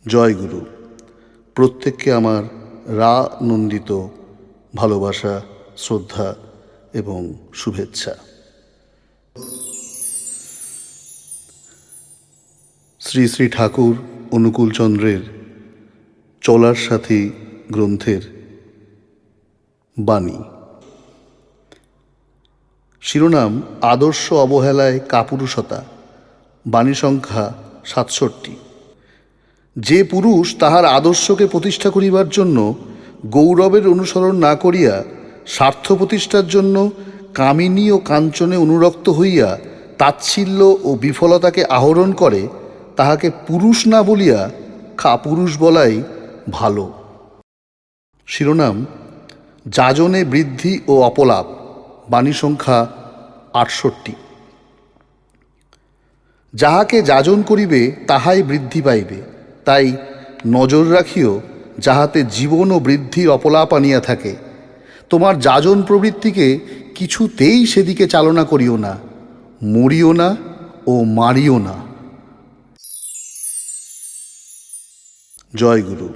জয় গুরু। প্রত্যেককে আমার নন্দিত ভালোবাসা, শ্রদ্ধা এবং শুভেচ্ছা। শ্রী শ্রী ঠাকুর অনুকূলচন্দ্রের চলার সাথী গ্রন্থের বাণী। শিরোনাম: আদর্শ অবহেলায় কাপুরুষতা। বাণী সংখ্যা ৬৭। যে পুরুষ তাহার আদর্শকে প্রতিষ্ঠা করিবার জন্য গৌরবের অনুসরণ না করিয়া স্বার্থ প্রতিষ্ঠার জন্য কামিনী ও কাঞ্চনে অনুরক্ত হইয়া তাচ্ছিল্য ও বিফলতাকে আহরণ করে, তাহাকে পুরুষ না বলিয়া কাপুরুষ বলাই ভালো। শিরোনাম: যাজনে বৃদ্ধি ও অপলাপ। বাণী সংখ্যা ৬৮। যাহাকে যাজন করিবে তাহাই বৃদ্ধি পাইবে, তাই নজর রাখিও যাহাতে জীবন ও বৃদ্ধির অপলাপ আনিয়া থাকে। তোমার যাজন প্রবৃত্তিকে কিছুতেই সেদিকে চালনা করিও না, মরিও না ও মারিও না। জয় গুরু।